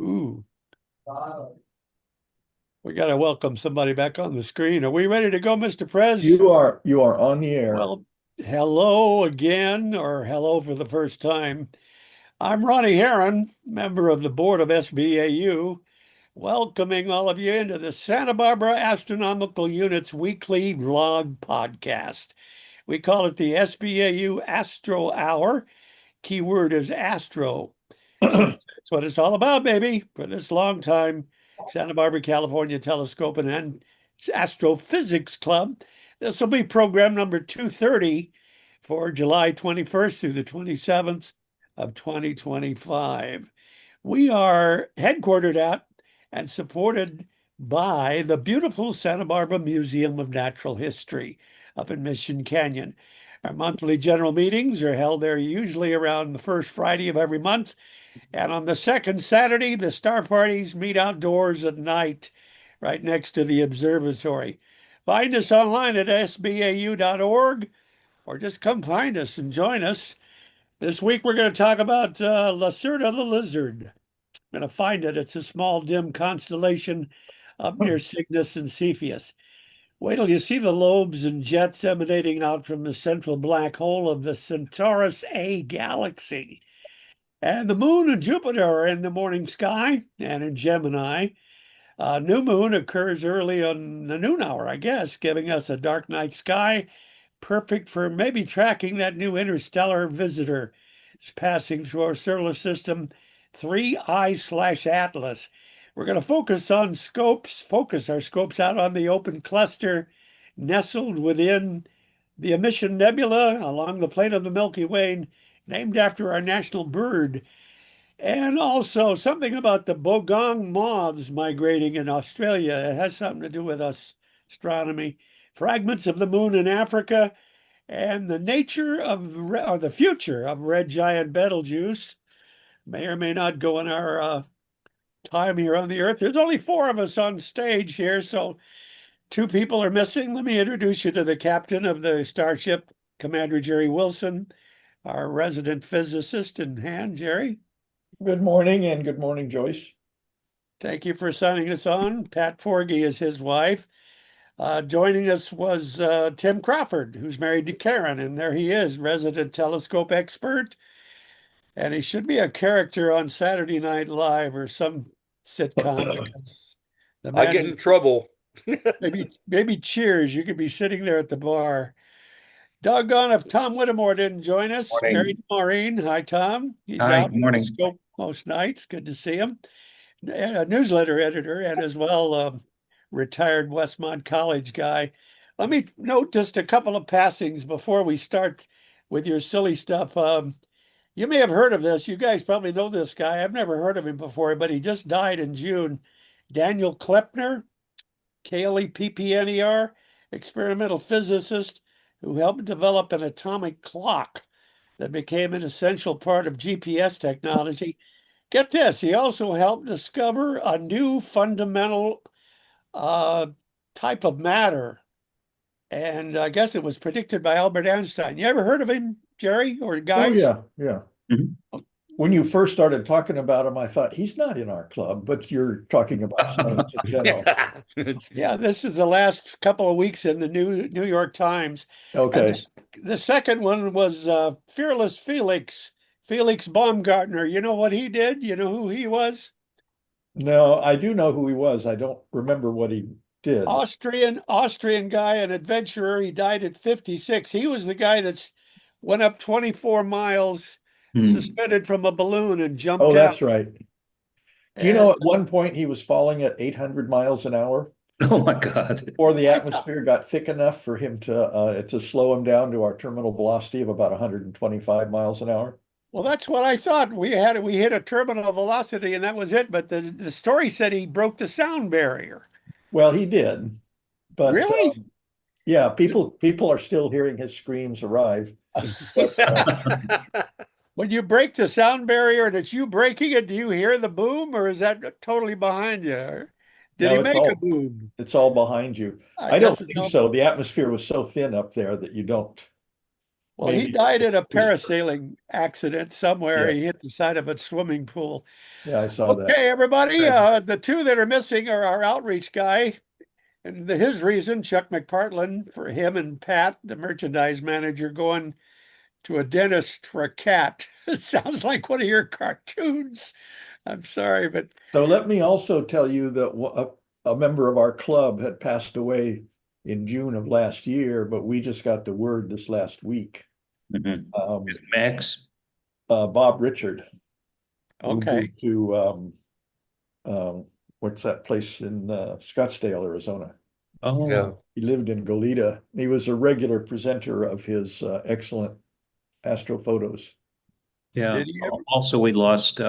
Ooh, we got to welcome somebody back on the screen. Are we ready to go, Mr. Prez? You are on the air. Well, hello again, or hello for the first time. I'm Ronnie Herron, member of the board of SBAU, welcoming all of you into the Santa Barbara Astronomical Unit's weekly vlog podcast. We call it the SBAU Astro Hour. Keyword is Astro. That's what it's all about, baby. For this long time, Santa Barbara, California Telescoping and Astrophysics Club. This will be program number 230 for July 21st through the 27th of 2025. We are headquartered at and supported by the beautiful Santa Barbara Museum of Natural History up in Mission Canyon. Our monthly general meetings are held there usually around the first Friday of every month. And on the second Saturday, the star parties meet outdoors at night right next to the observatory. Find us online at sbau.org or just come find us and join us. This week we're going to talk about Lacerda the Lizard. I'm going to find it. It's a small, dim constellation up near Cygnus and Cepheus. Wait till you see the lobes and jets emanating out from the central black hole of the Centaurus A galaxy. And the moon and Jupiter are in the morning sky and in Gemini. New moon occurs early on the noon hour, I guess, giving us a dark night sky, perfect for maybe tracking that new interstellar visitor. It's passing through our solar system, 3I/Atlas. We're going to focus our scopes out on the open cluster nestled within the Emission Nebula along the plane of the Milky Way, named after our national bird. And also something about the bogong moths migrating in Australia. It has something to do with astronomy. Fragments of the moon in Africa, and the nature of, or the future of red giant Betelgeuse. May or may not go in our time here on the Earth. There's only four of us on stage here, so two people are missing. Let me introduce you to the captain of the starship, Commander Jerry Wilson, our resident physicist in hand. Jerry? Good morning and good morning, Joyce. Thank you for signing us on. Pat Forgy is his wife. Joining us was Tim Crawford, who's married to Karen, and there he is, resident telescope expert. And he should be a character on Saturday Night Live or some sitcom because the I man get in trouble. maybe Cheers. You could be sitting there at the bar. Doggone if Tom Whittemore didn't join us. Morning. Married to Maureen. Hi, Tom. He's Hi, out good in the morning. scope most nights. Good to see him. A newsletter editor and as well retired Westmont College guy. Let me note just a couple of passings before we start with your silly stuff. You may have heard of this. You guys probably know this guy. I've never heard of him before, but he just died in June. Daniel Klepner, Klepner, experimental physicist who helped develop an atomic clock that became an essential part of GPS technology. Get this, he also helped discover a new fundamental uh, type of matter. And I guess it was predicted by Albert Einstein. You ever heard of him, Jerry, or Oh, guys? yeah. Mhm. When you first started talking about him, I thought he's not in our club, but you're talking about science in general. Yeah, this is the last couple of weeks in the New York Times. And Okay. the second one was Fearless Felix Baumgartner. You know what he did? You know who he was? No, I do know who he was. I don't remember what he did. Austrian guy, an adventurer. He died at 56. He was the guy that's went up 24 miles Hmm. suspended from a balloon and Oh, jumped out. that's right. Do you know And at one point he was falling at 800 miles an hour Oh my God. before the I thought, atmosphere got thick enough for him to slow him down to our terminal velocity of about 125 miles an hour? well, that's what I thought. We hit a terminal velocity and that was it. But the story said he broke the sound barrier. Well, he did, but Really? yeah, people are still hearing his screams arrive. But When you break the sound barrier and it's you breaking it, do you hear the boom or is that totally behind you? Or did he no, make a boom? it's all behind you. I I don't guess it's think all. so. The atmosphere was so thin up there that you don't. Well, he maybe. died in a parasailing accident somewhere. Yeah, He hit the side of a swimming pool. yeah, I saw that. Okay, everybody, Tragic. the two that are missing are our outreach guy and his reason, Chuck McPartland, for him and Pat, the merchandise manager, going to a dentist for a cat. It sounds like one of your cartoons. I'm sorry, but So let me also tell you that a member of our club had passed away in June of last year, but we just got the word this last week. Mhm. Um, Max. Bob Richard, who okay. moved to what's that place in Scottsdale, Arizona? Yeah. Oh, He lived in Goleta. He was a regular presenter of his excellent Astro photos. yeah. Did he ever? Also, we lost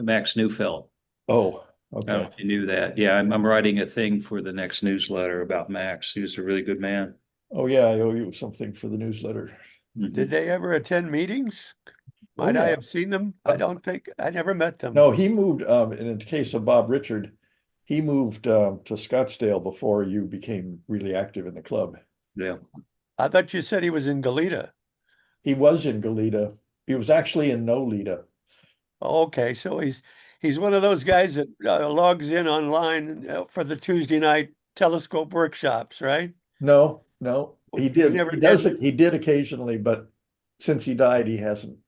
Max Neufeld. Oh, I don't know okay. if you knew that. Yeah, I'm writing a thing for the next newsletter about Max. He was a really good man. Oh, yeah, I owe you something for the newsletter. Did they ever attend meetings? Oh, Might I yeah. have seen them? I don't think I never met them. No, he moved, in the case of Bob Richard, he moved to Scottsdale before you became really active in the club. Yeah. I thought you said he was in Goleta. He was in Goleta. He was actually in Nolita. Okay, so he's one of those guys that logs in online for the Tuesday night telescope workshops, right? No, no, he He did. never He does did. it. He did occasionally, but since he died, he hasn't.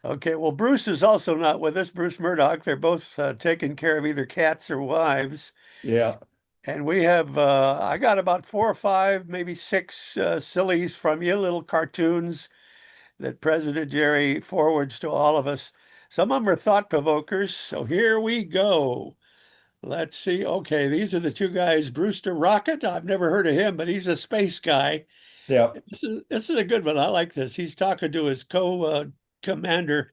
Okay, well, Bruce is also not with us. Bruce Murdoch. They're both taking care of either cats or wives. Yeah, And we have, I got about 4 or 5, maybe 6 sillies from you, little cartoons that President Jerry forwards to all of us. Some of them are thought provokers. So here we go. Let's see. Okay, these are the two guys. Brewster Rocket. I've never heard of him, but he's a space guy. yeah. This is a good one. I like this. He's talking to his co-commander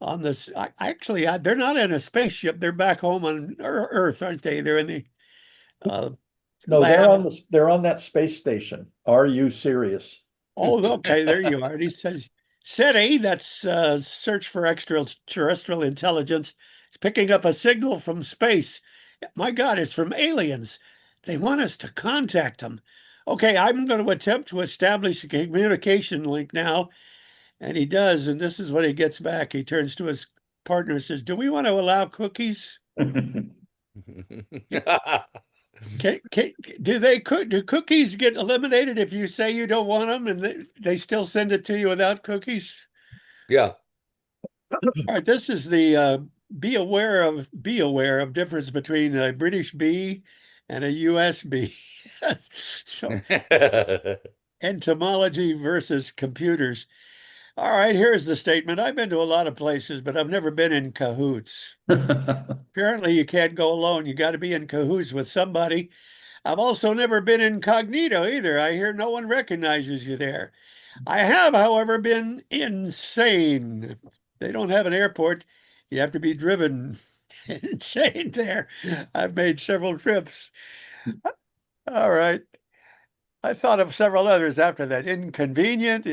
on this. Actually, they're not in a spaceship. They're back home on Earth, aren't they? They're in the uh, No, lab. they're on that space station. Are you serious? Oh, okay, there you are. And he says, SETI, that's search for extraterrestrial intelligence, is picking up a signal from space. My God, it's from aliens. They want us to contact them. Okay, I'm going to attempt to establish a communication link now. And he does. And this is what he gets back. He turns to his partner and says, do we want to allow cookies? Do cookies get eliminated if you say you don't want them and they still send it to you without cookies? Yeah. All right, this is the be aware of difference between a British bee and a US bee. So entomology versus computers. All right, here's the statement. I've been to a lot of places, but I've never been in cahoots. Apparently, you can't go alone. You got to be in cahoots with somebody. I've also never been incognito either. I hear no one recognizes you there. I have, however, been insane. They don't have an airport. You have to be driven insane there. I've made several trips. All right. I thought of several others after that. Inconvenient,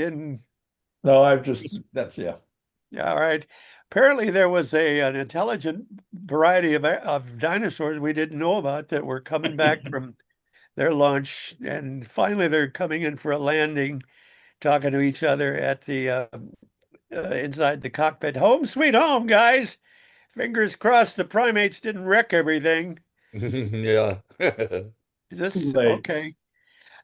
No, that's, yeah. yeah, all right. Apparently there was an intelligent variety of dinosaurs we didn't know about that were coming back from their launch, and finally they're coming in for a landing, talking to each other at the inside the cockpit. Home sweet home, guys. Fingers crossed the primates didn't wreck everything. Yeah. Is this Late. okay?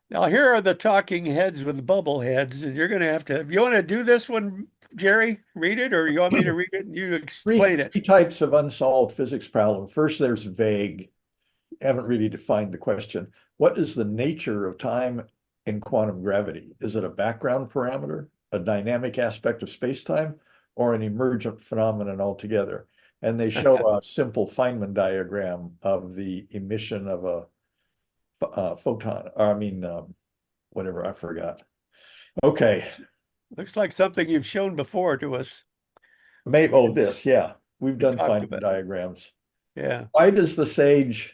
Now here are the talking heads with bubble heads, and you're going to have to. You want to do this one, Jerry? Read it, or you want me to read it and you explain it? Three types of unsolved physics problem. First, there's vague. Haven't really defined the question. What is the nature of time in quantum gravity? Is it a background parameter, a dynamic aspect of space-time, or an emergent phenomenon altogether? And they show a simple Feynman diagram of the emission of a photon, or whatever, I forgot. Okay, Looks like something you've shown before to us. maybe, yeah, we've done talked Feynman about it. diagrams. Yeah. Why does the SAGE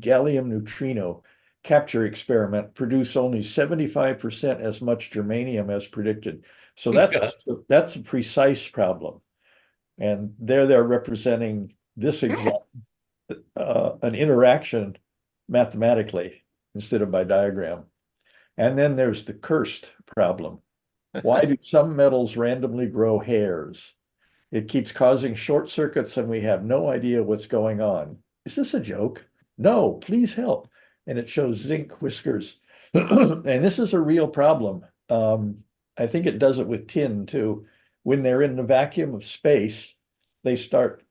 gallium neutrino capture experiment produce only 75% as much germanium as predicted? So that's a precise problem. And they're representing this exact an interaction mathematically instead of by diagram. And then there's the cursed problem. Why do some metals randomly grow hairs? It keeps causing short circuits and we have no idea what's going on. Is this a joke? No, please help. And it shows zinc whiskers. And this is a real problem. I think it does it with tin too. When they're in the vacuum of space, they start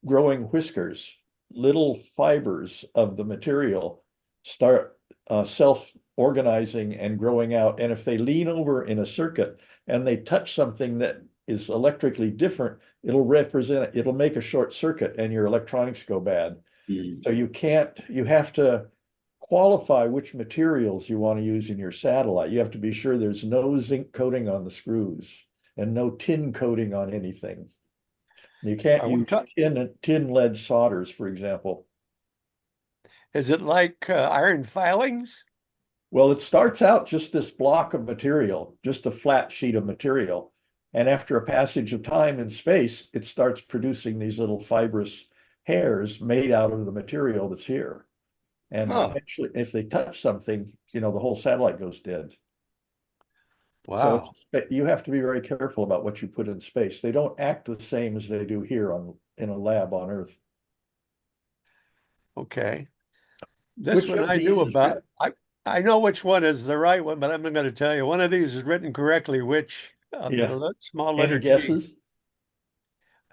growing whiskers. Little fibers of the material start self-organizing and growing out. And if they lean over in a circuit and they touch something that is electrically different, it'll make a short circuit and your electronics go bad. So you have to qualify which materials you want to use in your satellite. You have to be sure there's no zinc coating on the screws and no tin coating on anything. You can't Are we use tin lead solders, for example. Is it like iron filings? Well, it starts out just this block of material, just a flat sheet of material. And after a passage of time in space, it starts producing these little fibrous hairs made out of the material that's here. And eventually, if they touch something, the whole satellite goes dead. Wow. So you have to be very careful about what you put in space. They don't act the same as they do here in a lab on Earth. Okay. This Which one of I these knew is about. I know which one is the right one, but I'm not going to tell you. One of these is written correctly. Which Yeah. small Any letter G? guesses?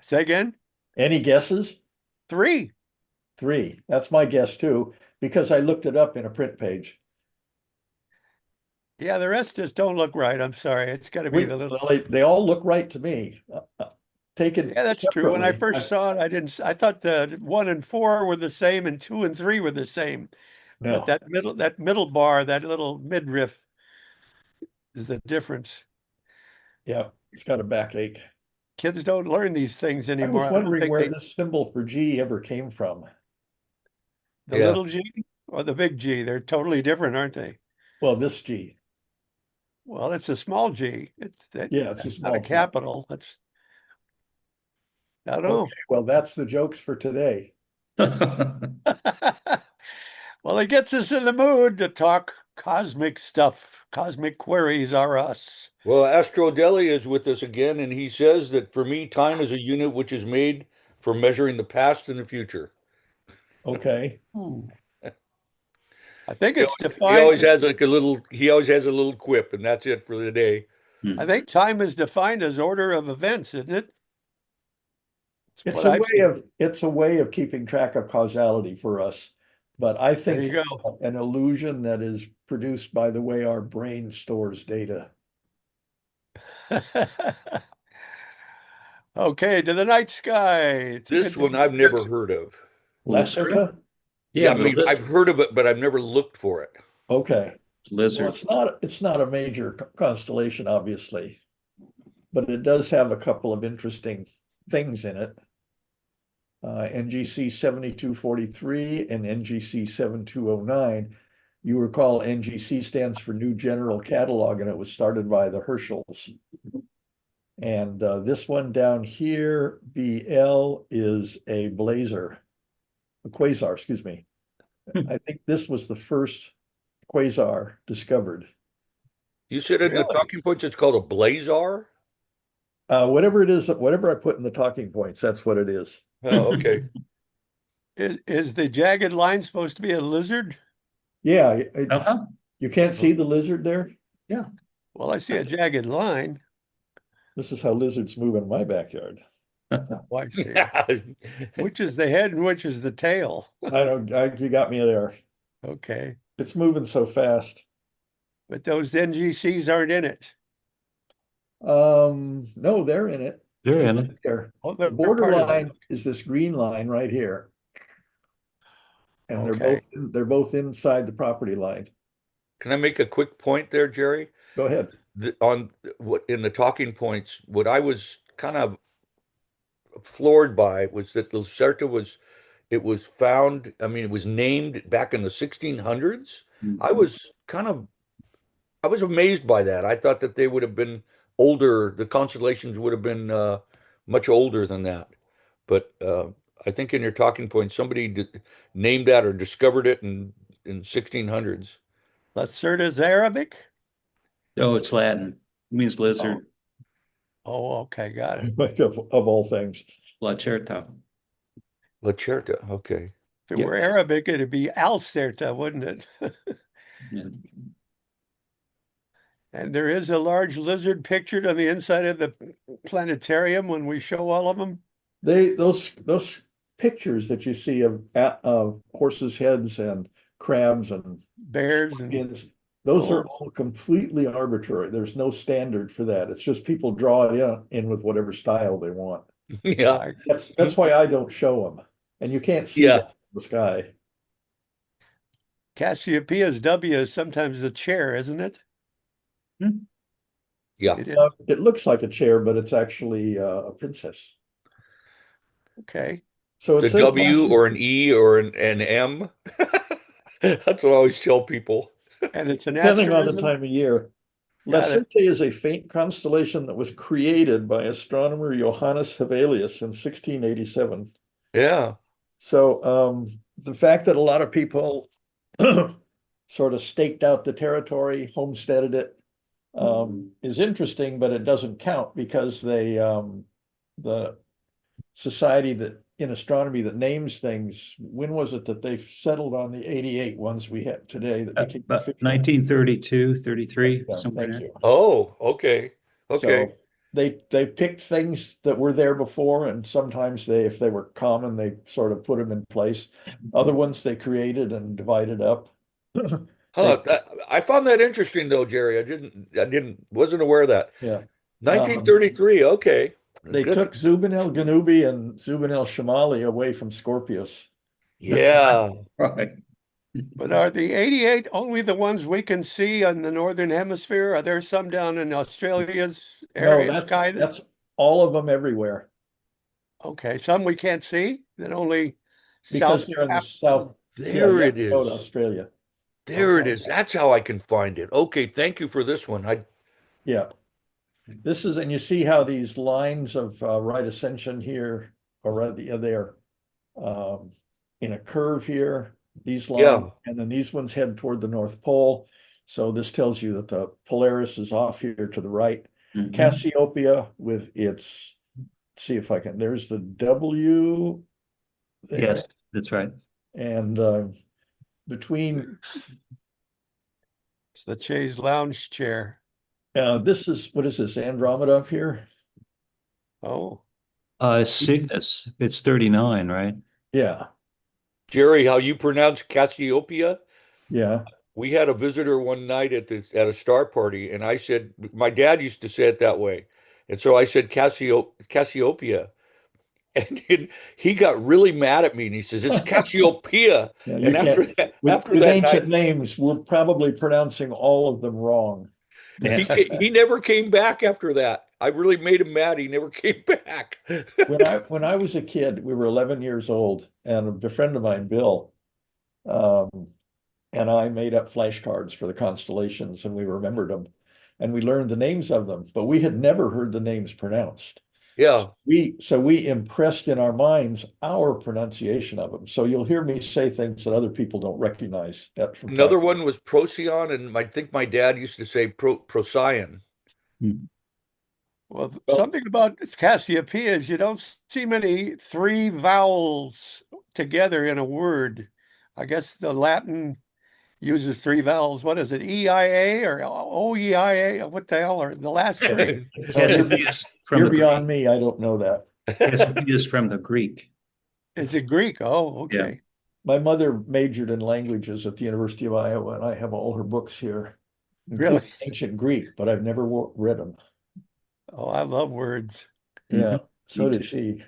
Say again? Any guesses? 3. 3. That's my guess too, because I looked it up in a print page. Yeah, the rest just don't look right. I'm sorry. It's got to be the little. They all look right to me. Taken Yeah, that's true. When I separately. first saw it, I thought the 1 and 4 were the same and 2 and 3 were the same. But No. that middle bar, that little midriff is the difference. Yeah, it's got a backache. Kids don't learn these things I anymore. was I don't wondering think where this symbol for G ever came from. the Yeah. little G or the big G, they're totally different, aren't they? Well, this G. Well, it's a small G. Yeah, it's a That's not a small G. capital. I don't Okay, well, that's the jokes for today. know. Well, it gets us in the mood to talk cosmic stuff. Cosmic queries are us. Well, Astro Deli is with us again, and he says that for me, time is a unit which is made for measuring the past and the future. Okay. I think He it's always, he always defined. has like he always has a little quip, and that's it for the day. I think time is defined as order of events, isn't it? It's What a I've way seen. of keeping track of causality for us. But I There think you it's go. an illusion that is produced by the way our brain stores data. Okay, to the night sky. It's a This good one day. I've never heard of. Lizard? Lassica? Yeah, I Well, mean, I've heard of it, but I've never looked for it. Okay. Well, lizard. it's not a major constellation, obviously, but it does have a couple of interesting things in it. NGC 7243 and NGC 7209. You recall NGC stands for New General Catalog, and it was started by the Herschels. And this one down here, BL, is a quasar, excuse me. I think this was the first quasar discovered. You said in the Really? talking points it's called a blazar? Whatever it is, whatever I put in the talking points, that's what it is. Oh, okay. Is the jagged line supposed to be a lizard? Yeah, Uh-huh. you can't see the lizard there? Yeah. Well, I see a jagged line. This is how lizards move in my backyard. Oh, I see. Yeah. Which is the head and which is the tail? You got me there. Okay. It's moving so fast. But those NGCs aren't in it. No, they're in it. They're in it. There. Oh, The they're part of it. borderline is this green line right here. And Okay. they're both inside the property line. Can I make a quick point there, Jerry? Go ahead. On what in the talking points, what I was kind of floored by was that Lacerta was found, I mean, it was named back in the 1600s. I was amazed by that. I thought that they would have been older, the constellations would have been much older than that. But I think in your talking point, somebody named that or discovered it in 1600s. Lacerda's Arabic? Oh, it's Latin. It means lizard. Oh, okay, got it. Like of all things. Lacerta. Lacerta. Okay. If it Yep. were Arabic, it'd be Alcerta, wouldn't it? Yeah. And there is a large lizard pictured on the inside of the planetarium when we show all of them. Those pictures that you see of horses' heads and crabs and Bears and scorpions, those are oh, all completely arbitrary. There's no standard for that. It's just people draw it in with whatever style they want. Yeah. I- That's why I don't show them. And you can't see Yeah. that in the sky. Cassiopeia's W is sometimes a chair, isn't it? Yeah. It is. It looks like a chair, but it's actually a princess. Okay. So it The says W or an E or an M. That's what I always tell people. And it's an depending on the asterism. time of year. Got it. Lacerta is a faint constellation that was created by astronomer Johannes Hevelius in 1687. Yeah. So the fact that a lot of people sort of staked out the territory, homesteaded it, is interesting, but it doesn't count because the society that in astronomy that names things, when was it that they settled on the 88 ones we have today that became About official? 1932, 33, Yeah, somewhere thank there. you. Oh, okay. Okay. So they picked things that were there before, and sometimes if they were common, they sort of put them in place. Other ones they created and divided up. Huh. I found that interesting though, Jerry. Wasn't aware of that. Yeah. 1933. Okay. They Good. took Zubin el-Ganubi and Zubin el-Shamali away from Scorpius. Yeah. Right. But are the 88 only the ones we can see on the northern hemisphere? Are there some down in Australia's No, area sky? that's all of them everywhere Okay, some we can't see that only because south. they're in the south. Yeah, There you have it to go to is. Australia. There it Okay. is. That's how I can find it. Okay, thank you for this one. Yeah. This is, and you see how these lines of right ascension here are right there in a curve here, these lines, Yeah. and then these ones head toward the North Pole. So this tells you that the Polaris is off here to the right. Mhm. Cassiopeia with its, see if I can, there's the W. there. Yes, that's right. And between, It's the chaise lounge chair. this is, what is this, Andromeda up here? Oh, Cygnus, it's 39, right? Yeah, Jerry, how you pronounce Cassiopeia? yeah. We had a visitor one night at a star party, and I said my dad used to say it that way, and so I said Cassiopeia, and he got really mad at me, and he says it's Cassiopeia. Yeah, you And after can't, that, with after that ancient night, names, we're probably pronouncing all of them wrong. he never came back after that. I really made him mad. He never came back. When I was a kid, we were 11 years old, and a friend of mine, Bill, and I made up flashcards for the constellations, and we remembered them, and we learned the names of them, but we had never heard the names pronounced. Yeah. So we impressed in our minds our pronunciation of them. So you'll hear me say things that other people don't recognize. That from Another time. one was Procyon, and I think my dad used to say Procyon. well, something about Cassiopeia is you don't see many three vowels together in a word. I guess the Latin uses three vowels. What is it? EIA or OEIA? What the hell are the last three? Cassiopeia is from You're the beyond me. I don't know that. Cassiopeia is from the Greek. Is it Greek? Oh, Yeah. okay. My mother majored in languages at the University of Iowa, and I have all her books here. Really? Ancient Greek, but I've never read them. Oh, I love words. Yeah, so Me did she.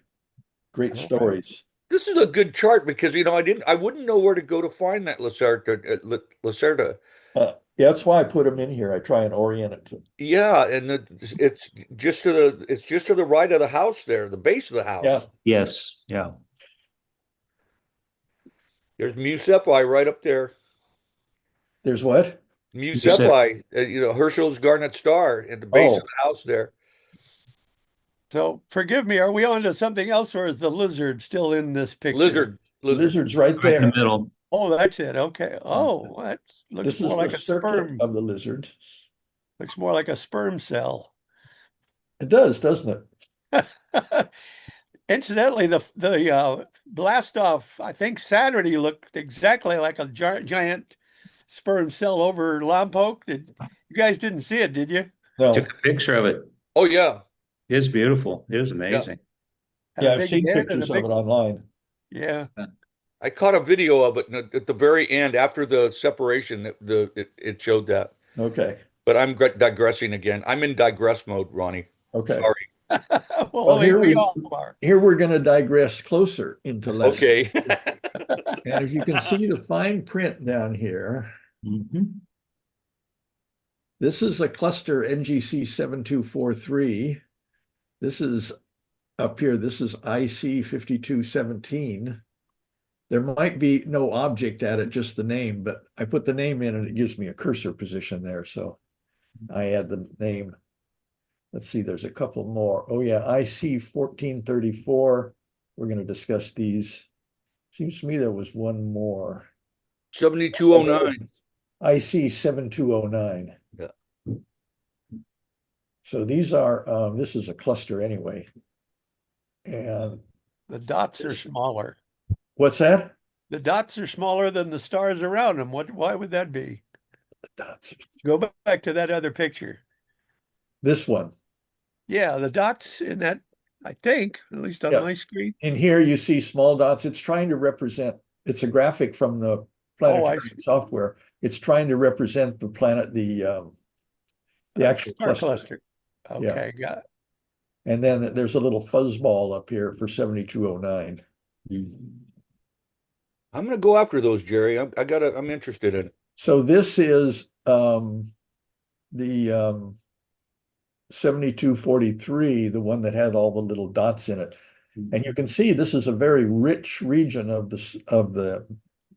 Great All right. stories. This is a good chart because I wouldn't know where to go to find that Lacerta. Yeah, that's why I put them in here. I try and orient it to. Yeah, and it's just to the right of the house there, the base of the house. Yeah. Yes, yeah. There's Mu Cephei right up there. There's what? Mu Ceph- Cephei, Herschel's garnet star at the base Oh. of the house there. So forgive me, are we on to something else or is the lizard still in this picture? Lizard. Lizard's right Right in the there. middle. Oh, that's it. Okay. Oh, that looks This more is the like a circlet sperm. of the lizard. Looks more like a sperm cell. It does, doesn't it? Incidentally, the blast off, I think Saturday looked exactly like a giant sperm cell over Lompoc. You guys didn't see it, did you? Took No. a picture of it. Oh yeah, It's beautiful. It was yeah. amazing. Had a Yeah, I've big seen head and a pictures of it big, online. yeah. I caught a video of it and at the very end after the separation. It showed that. Okay. But I'm digressing again. I'm in digress mode, Ronnie. Okay. Sorry. Well, Well, we all are. here we're going to digress closer into less. Okay. And if you can see the fine print down here, Mhm. this is a cluster NGC 7243. This is up here. This is IC 5217. There might be no object at it, just the name, but I put the name in and it gives me a cursor position there. So I add the name. Let's see, there's a couple more. Oh yeah, IC 1434. We're going to discuss these. Seems to me there was one more. 7209. IC 7209. Yeah. So these are, this is a cluster anyway. And The dots are smaller. what's that? The dots are smaller than the stars around them. Why would that be? The dots. Go back to that other picture. This one. Yeah, the dots in that, I think, at least on Yeah. my screen. In here you see small dots. It's trying to represent, it's a graphic from the Oh, planetary I see. software. It's trying to represent the planet, the actual Star cluster. cluster. Okay, got it. And then there's a little fuzzball up here for 7209. I'm gonna go after those, Jerry. I'm interested in. So this is the 7243, the one that had all the little dots in it. And you can see this is a very rich region of the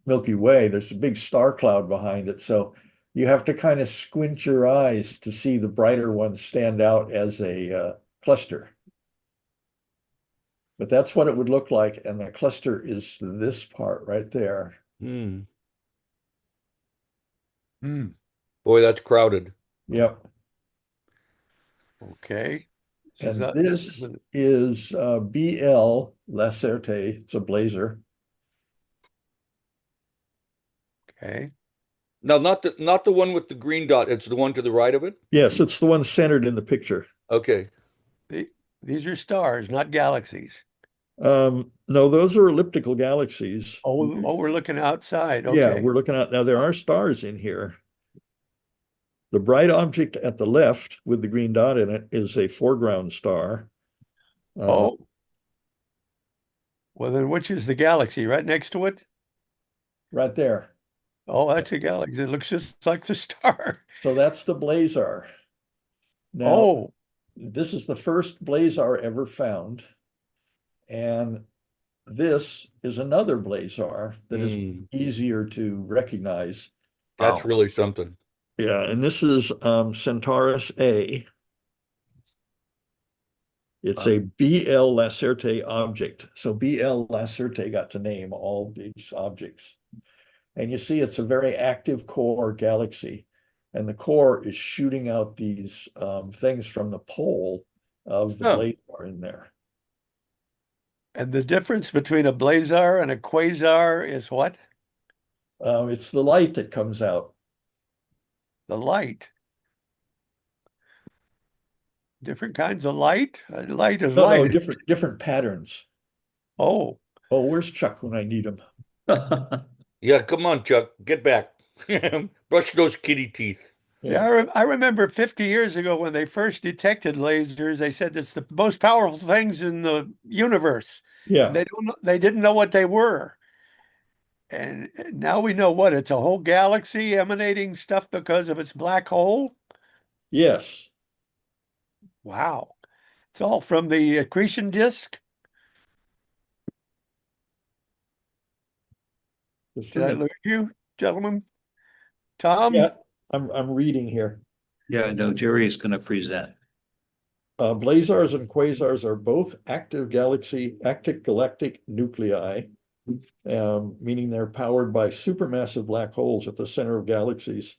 Milky Way. There's a big star cloud behind it. So you have to kind of squint your eyes to see the brighter ones stand out as a cluster. But that's what it would look like. And the cluster is this part right there. Hmm. Hmm. Boy, that's crowded. Yep. Okay. And This this is BL Lacerte. It's a blazer. okay. No, not the one with the green dot. It's the one to the right of it. Yes, it's the one centered in the picture. Okay. These are stars, not galaxies. No, those are elliptical galaxies. Oh, we're looking outside. Yeah, Okay. we're looking at now. There are stars in here. The bright object at the left with the green dot in it is a foreground star. Oh. Well, then which is the galaxy right next to it? Right there. Oh, that's a galaxy. It looks just like the star. So that's the blazar. Now, Oh, this is the first blazar ever found. And this is another blazar that is easier to recognize. That's really something. Yeah, and this is Centaurus A. It's a BL Lacerte object. So BL Lacerte got to name all these objects. And you see it's a very active core galaxy. And the core is shooting out these things from the pole of the blazar in there. and the difference between a blazar and a quasar is what? It's the light that comes out. The light. Different kinds of light? Light is No, light. different patterns. Oh, Where's Chuck when I need him? Yeah, come on, Chuck, get back. Brush those kitty teeth. yeah, I remember 50 years ago when they first detected lasers, they said it's the most powerful things in the universe. Yeah. They didn't know what they were. And now we know what, it's a whole galaxy emanating stuff because of its black hole. Yes. Wow. It's all from the accretion disk. Did I lose you, gentlemen? Tom? Yeah, I'm reading here. Yeah, no, Jerry is going to present. Blazars and quasars are both active galactic nuclei meaning they're powered by supermassive black holes at the center of galaxies.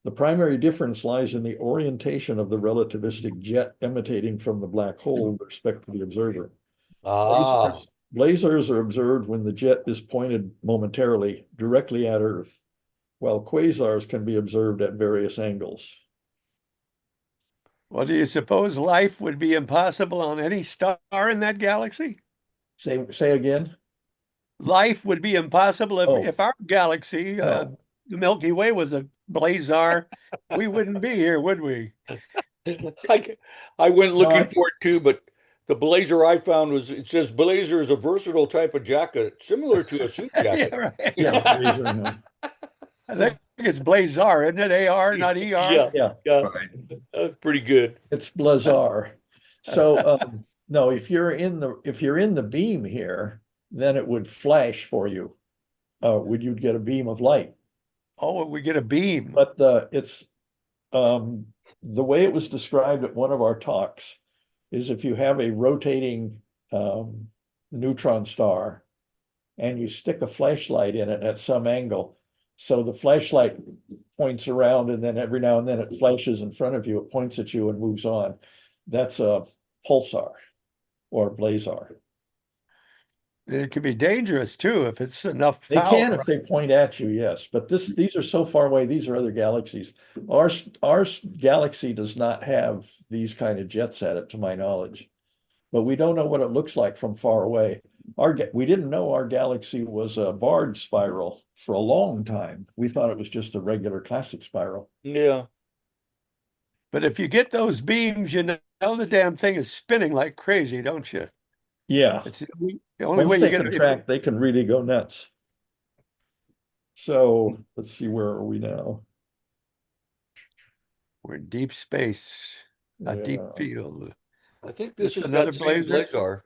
The primary difference lies in the orientation of the relativistic jet emanating from the black hole with respect to the observer. Ah, Blazars are observed when the jet is pointed momentarily directly at Earth, while quasars can be observed at various angles. Well, do you suppose life would be impossible on any star in that galaxy? Say again? Life would be impossible Oh, if our galaxy, no. the Milky Way, was a blazar. We wouldn't be here, would we? I, I went No, looking for it too, but the blazer I found it says blazer is a versatile type of jacket, similar to a suit jacket. Yeah, right. yeah, blazer, no. I think it's blazar, isn't it? AR, not ER. Yeah, Yeah, Right. that's pretty good. it's blazar. So no, if you're in the beam here, then it would flash for you. You'd get a beam of light. Oh, we get a beam. But it's the way it was described at one of our talks is if you have a rotating neutron star and you stick a flashlight in it at some angle, so the flashlight points around and then every now and then it flashes in front of you, it points at you and moves on. That's a pulsar or blazar. It can be dangerous too if it's enough They can power. if they point at you, yes, but these are so far away. These are other galaxies. Our galaxy does not have these kind of jets at it, to my knowledge, but we don't know what it looks like from far away. We didn't know our galaxy was a barred spiral for a long time. We thought it was just a regular classic spiral. Yeah. But if you get those beams, you know the damn thing is spinning like crazy, don't you? Yeah, It's the only way once you they get contract, they can really go nuts. So let's see, where are we now? We're in deep space, a deep Yeah. field. I think this It's is another that same blazer? blazar.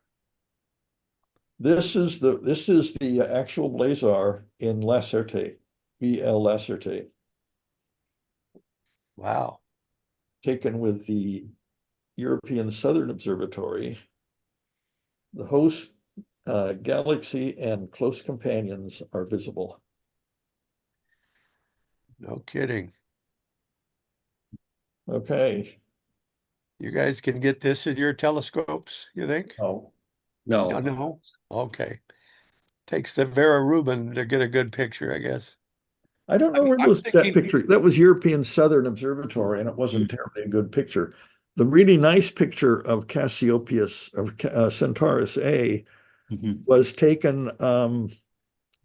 This is the actual blazar in Lacerta, BL Lacerta, Wow. taken with the European Southern Observatory. The host galaxy and close companions are visible. No kidding. Okay. You guys can get this in your telescopes, you think? Oh, No, No, no. Okay. Takes the Vera Rubin to get a good picture, I guess. I don't know where I'm that thinking, picture, that was European Southern Observatory, and it wasn't terribly a good picture. The really nice picture of Cassiopeia of Centaurus A Mhm. was taken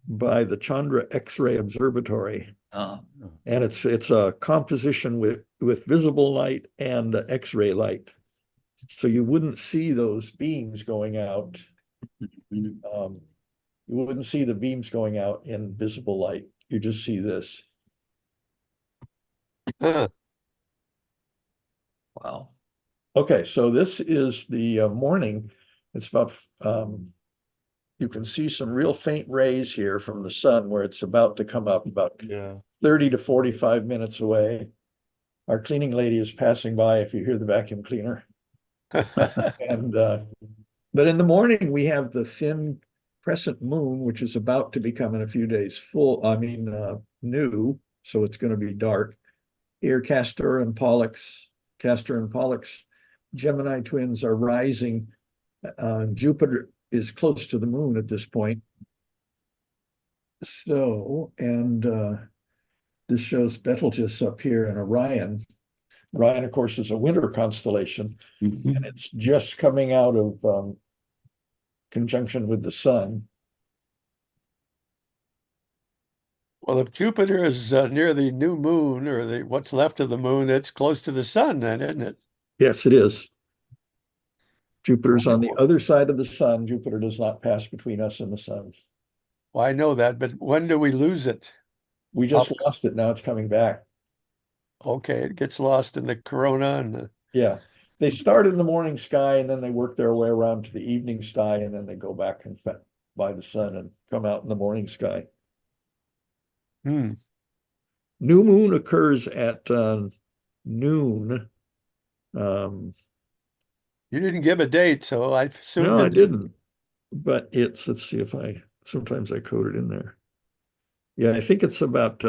by the Chandra X-ray Observatory, Uh, and it's a composition with visible light and X-ray light, so you wouldn't see those beams going out. mhm. You wouldn't see the beams going out in visible light. You just see this. Huh. Wow. Okay, so this is the morning. It's about you can see some real faint rays here from the sun where it's about to come up, about yeah. 30 to 45 minutes away. Our cleaning lady is passing by if you hear the vacuum cleaner. And but in the morning we have the thin crescent moon, which is about to become in a few days new, so it's going to be dark. Here, Castor and Pollux, Gemini twins are rising. Jupiter is close to the moon at this point. So, and this shows Betelgeuse up here in Orion. Orion, of course, is a winter constellation, and it's just coming out of conjunction with the sun. Well, if Jupiter is near the new moon or what's left of the moon, it's close to the sun then, isn't it? Yes, it is. Jupiter's on the other side of the sun. Jupiter does not pass between us and the sun. Well, I know that, but when do we lose it? We just lost it. Now it's coming back. Okay, it gets lost in the corona and Yeah. They start in the morning sky and then they work their way around to the evening sky and then they go back and by the sun and come out in the morning sky. hmm. New moon occurs at noon. You didn't give a date, so I assumed No, I didn't. But let's see if I sometimes I code it in there. Yeah, I think it's about,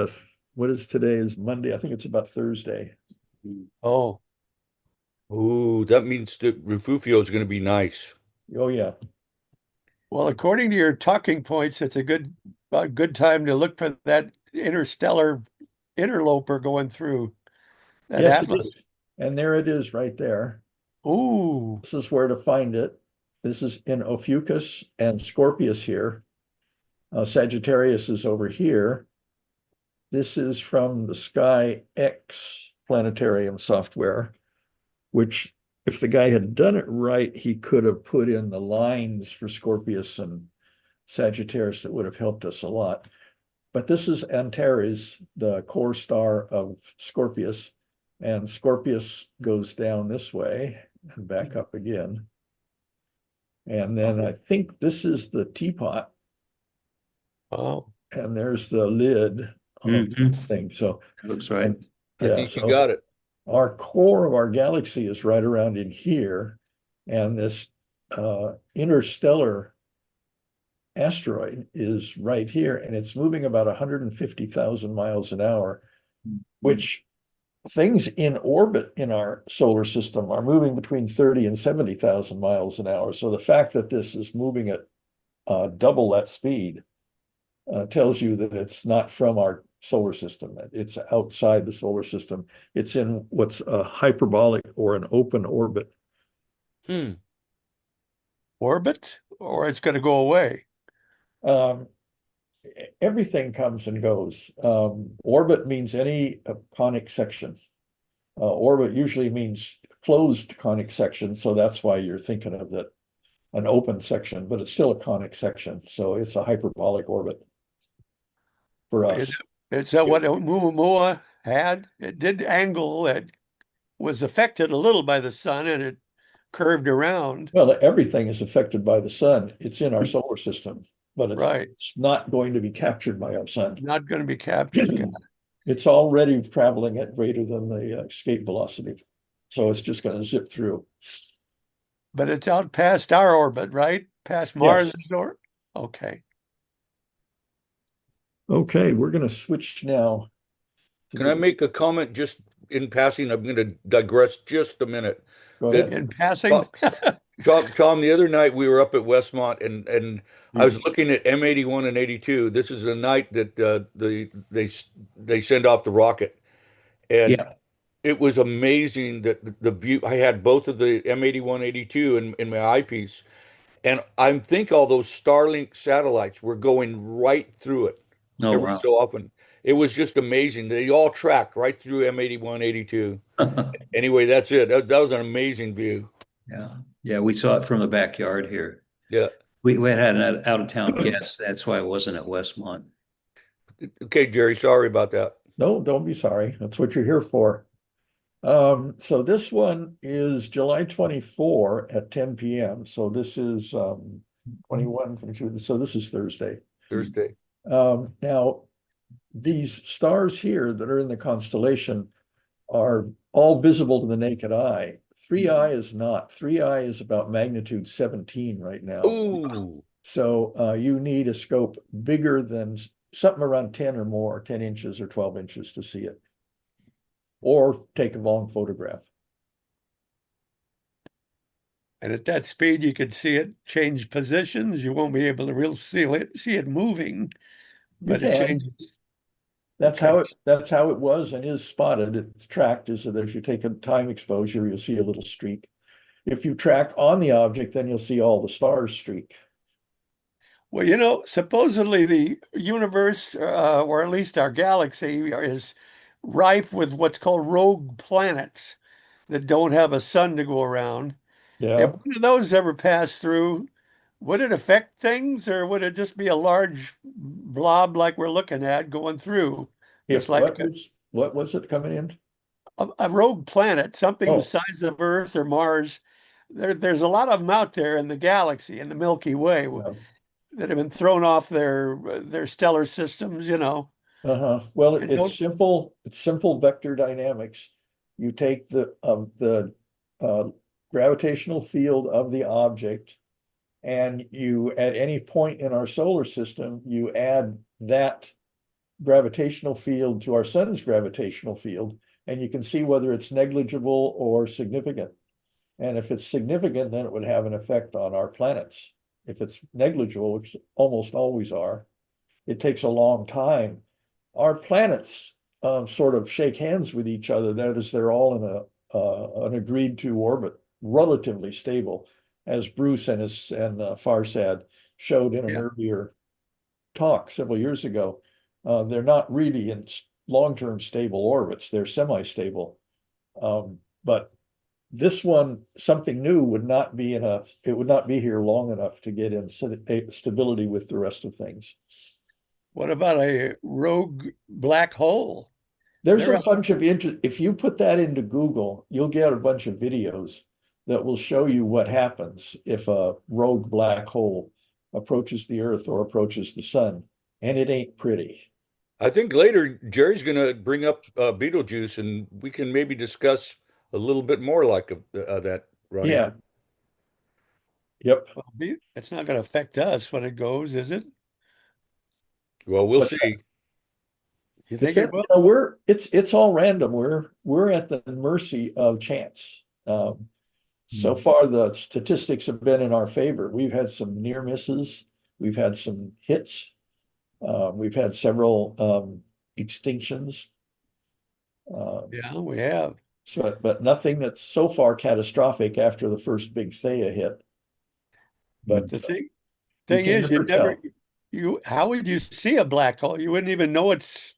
what is today is Monday. I think it's about Thursday. Oh, Ooh, that means the Refugio is going to be nice. Oh, yeah. well, according to your talking points, it's a good time to look for that interstellar interloper going through that Yes, it atlas. is. And there it is right there. Ooh, This is where to find it. This is in Ophiuchus and Scorpius here. Sagittarius is over here. This is from the Sky X planetarium software, which if the guy had done it right, he could have put in the lines for Scorpius and Sagittarius that would have helped us a lot. But this is Antares, the core star of Scorpius, and Scorpius goes down this way and back up again. And then I think this is the teapot, oh, and there's the lid on the thing. So, Looks right. I yeah, think you so got it. our core of our galaxy is right around in here, and this interstellar asteroid is right here, and it's moving about 150,000 miles an hour, which things in orbit in our solar system are moving between 30 and 70,000 miles an hour. So the fact that this is moving at double that speed tells you that it's not from our solar system. It's outside the solar system. It's in what's a hyperbolic or an open orbit. Hmm. orbit, or it's going to go away. Um, Everything comes and goes. Orbit means any conic section. Orbit usually means closed conic section, so that's why you're thinking of that an open section, but it's still a conic section, so it's a hyperbolic orbit for us. Is that what Oumuamua had? It did angle. It was affected a little by the sun, and it curved around. Well, everything is affected by the sun. It's in our solar system, but Right. it's not going to be captured by our sun. Not going to be captured. It's already traveling at greater than the escape velocity, so it's just going to zip through. But it's out past our orbit, right? Past Mars' orbit. Okay. Okay, we're going to switch now. Can I make a comment just in passing? I'm going to digress just a minute. Go That ahead. In passing, Tom, the other night we were up at Westmont and I was looking at M81 and 82. This is the night that they send off the rocket, and Yeah. it was amazing that the view. I had both of the M81, 82 in my eyepiece, and I think all those Starlink satellites were going right through it Oh, every wow. so often. It was just amazing. They all tracked right through M81, 82. Anyway, that's it. That was an amazing view. Yeah. Yeah. We saw it from the backyard here. Yeah. We had an out of town guest. That's why I wasn't at Westmont. Okay, Jerry, sorry about that. No, don't be sorry. That's what you're here for. So this one is July 24 at 10 p.m. So this is 21, 22. So this is Thursday. Thursday. Now, these stars here that are in the constellation are all visible to the naked eye. 3i is not. 3i is about magnitude 17 right now. Ooh. So you need a scope bigger than something around 10 or more, 10 inches or 12 inches to see it. Or take a long photograph. and at that speed, you could see it change positions. You won't be able to really see it moving, You but it can. changes. That's Okay. how it was and is spotted. It's tracked is that if you take a time exposure, you'll see a little streak. If you track on the object, then you'll see all the stars streak. Well, supposedly the universe, or at least our galaxy, is rife with what's called rogue planets that don't have a sun to go around. If Yeah. one of those ever passed through, would it affect things, or would it just be a large blob like we're looking at going through? Just If like what was it coming in? a rogue planet, something the Oh, size of Earth or Mars. There's a lot of them out there in the galaxy, in the Milky Way, yeah. that have been thrown off their stellar systems, Uh-huh. Well, and it's don't. simple. It's simple vector dynamics. You take the gravitational field of the object And you, at any point in our solar system, you add that gravitational field to our sun's gravitational field, and you can see whether it's negligible or significant. And if it's significant, then it would have an effect on our planets. If it's negligible, which almost always are, it takes a long time. Our planets sort of shake hands with each other. That is, they're all in an agreed to orbit, relatively stable, as Bruce and Farsad showed in an Yeah. earlier talk several years ago. They're not really in long-term stable orbits. They're semi-stable. But this one, something new, would not be enough. It would not be here long enough to get in stability with the rest of things. What about a rogue black hole? There's They're a bunch of if you put that into Google, you'll get a bunch of videos that will show you what happens if a rogue black hole approaches the Earth or approaches the sun, and it ain't pretty. I think later Jerry's going to bring up Beetlejuice, and we can maybe discuss a little bit more like that, Ronnie. Yeah. Yep. Well, it's not going to affect us when it goes, is it? Well, we'll What's that? see. You think it You will? know, it's all random. We're at the mercy of chance. So far, the statistics have been in our favor. We've had some near misses. We've had some hits. We've had several extinctions. Yeah, we have. So, but nothing that's so far catastrophic after the first big Theia hit. But But the thing you can is, you never never tell. how would you see a black hole? You wouldn't even know it's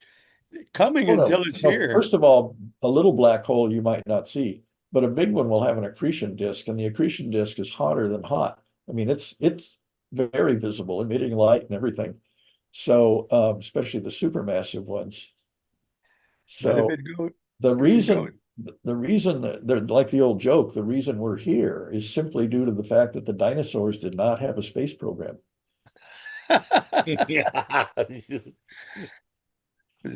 coming Oh, until no, it's no. here. First of all, a little black hole you might not see, but a big one will have an accretion disk, and the accretion disk is hotter than hot. I mean, it's very visible, emitting light and everything. So, especially the supermassive ones. But if So it goes, the if it goes, reason that they're like the old joke, the reason we're here is simply due to the fact that the dinosaurs did not have a space program. Yeah. they